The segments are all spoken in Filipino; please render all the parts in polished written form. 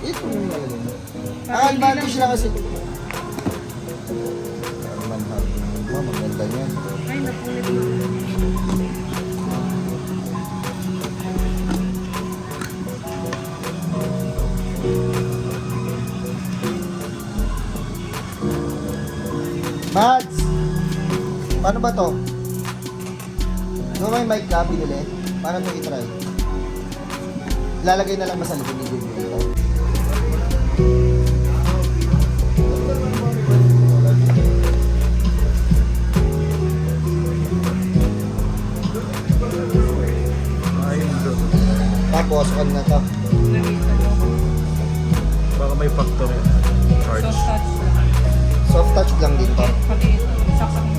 ito yung nalagay mo. Ang advantage lang kasi. Maganda yan. Ay, napulit mo. Mads! Paano ba to? Di ba may mic ka, binili? Paano mo i-try? Lalagay na lang ba sa likod ni Bibili ito? Tapos, on na to. Baka may factor charge. Soft touch. Soft touch lang din to. Pati saksak mo.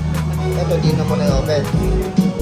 Ito, di na mo na i-open.